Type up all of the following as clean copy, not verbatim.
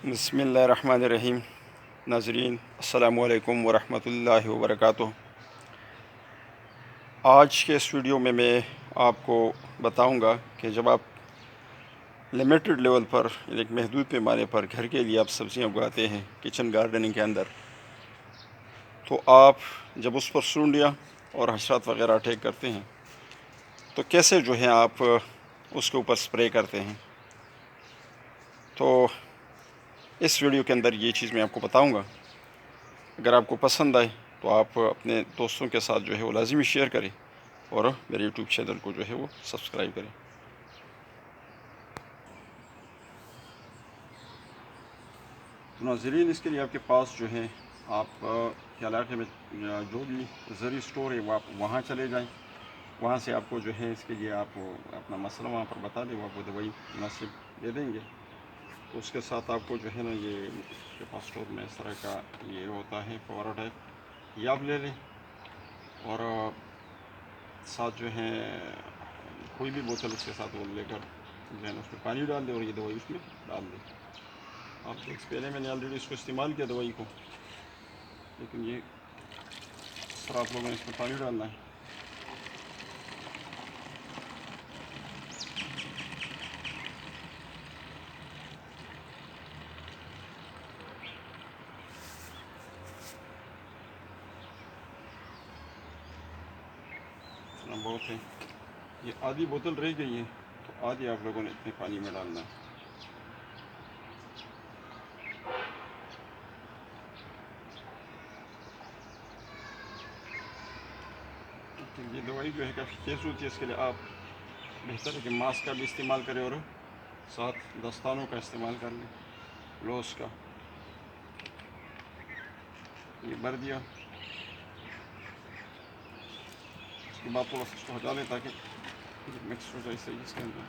بسم اللہ الرحمن الرحیم۔ ناظرین السلام علیکم ورحمۃ اللہ وبرکاتہ۔ آج کے اس ویڈیو میں آپ کو بتاؤں گا کہ جب آپ لمیٹڈ لیول پر ایک محدود پیمانے پر گھر کے لیے آپ سبزیاں اگاتے ہیں کچن گارڈننگ کے اندر، تو آپ جب اس پر سونڈیاں اور حشرات وغیرہ اٹیک کرتے ہیں تو کیسے جو ہے آپ اس کے اوپر سپرے کرتے ہیں۔ تو اس ویڈیو کے اندر یہ چیز میں آپ کو بتاؤں گا۔ اگر آپ کو پسند آئے تو آپ اپنے دوستوں کے ساتھ جو ہے وہ لازمی شیئر کریں اور میرے یوٹیوب چینل کو جو ہے وہ سبسکرائب کریں۔ ناظرین، اس کے لیے آپ کے پاس جو ہے آپ کے علاقے میں جو بھی زرعی اسٹور ہے وہ آپ وہاں چلے جائیں۔ وہاں سے آپ کو جو ہے اس کے لیے آپ اپنا مسئلہ وہاں پر بتا دیں، وہ آپ کو دوائی مناسب دے دیں گے۔ تو اس کے ساتھ آپ کو جو ہے نا یہ کے پاس اسٹور میں اس طرح کا یہ ہوتا ہے فوارہ ٹائپ، یہ آپ لے لیں اور ساتھ جو ہے کوئی بھی بوتل اس کے ساتھ وہ لے کر جو ہے نا اس میں پانی ڈال دیں اور یہ دوائی اس میں ڈال دیں۔ آپ پہلے میں نے آلریڈی اس کو استعمال کیا دوائی کو، لیکن یہ اس طرح آپ لوگوں نے اس میں پانی ڈالنا ہے۔ اتنا بہت ہے، یہ آدھی بوتل رہ گئی ہے تو آدھی آپ لوگوں نے اتنے پانی میں ڈالنا ہے۔ یہ دوائی جو ہے کافی تیز ہوتی ہے، اس کے لیے آپ بہتر ہے کہ ماسک کا بھی استعمال کریں اور ساتھ دستانوں کا استعمال کر لیں، گلوز کا۔ یہ بھر دیا، اس کے بعد تھوڑا سا اس کو ہٹا لیں تاکہ مکس ہو جائے صحیح اس کے اندر۔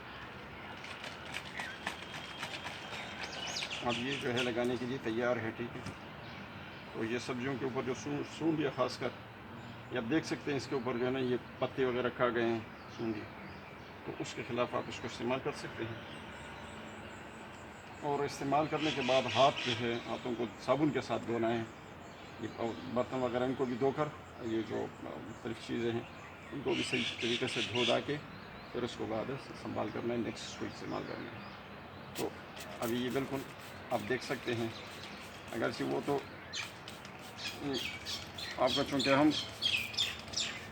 اب یہ جو ہے لگانے کے لیے تیار ہے، ٹھیک ہے۔ تو یہ سبزیوں کے اوپر جو سونڈ ہے خاص کر، یہ آپ دیکھ سکتے ہیں اس کے اوپر جو ہے نا یہ پتے وغیرہ کھا گئے ہیں سونڈی، تو اس کے خلاف آپ اس کو استعمال کر سکتے ہیں۔ اور استعمال کرنے کے بعد ہاتھ جو ہے ہاتھوں کو صابن کے ساتھ دھونا ہے، یہ برتن وغیرہ ان کو بھی دھو کر یہ جو مختلف چیزیں ہیں ان کو بھی صحیح طریقے سے دھو دا کے پھر اس کو بعد سنبھال کرنا ہے، نیکسٹ اس کو استعمال کرنا ہے۔ تو ابھی یہ بالکل آپ دیکھ سکتے ہیں، اگرچہ وہ تو آپ کا چونکہ ہم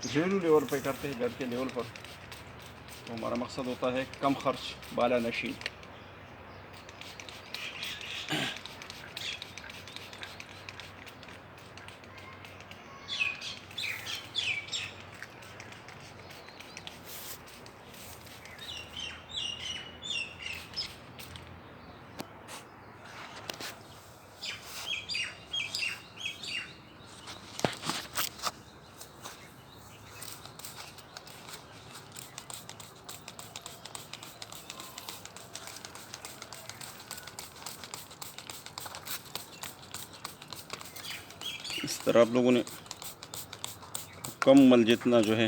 گھریلو لیول پہ کرتے ہیں، گھر کے لیول پر، تو ہمارا مقصد ہوتا ہے کم خرچ بالا نشین۔ اس طرح آپ لوگوں نے مکمل جتنا جو ہے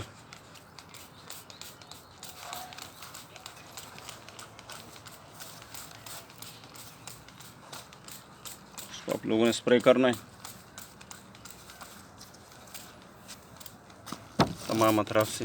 اس کو آپ لوگوں نے اسپرے کرنا ہے تمام اطراف سے۔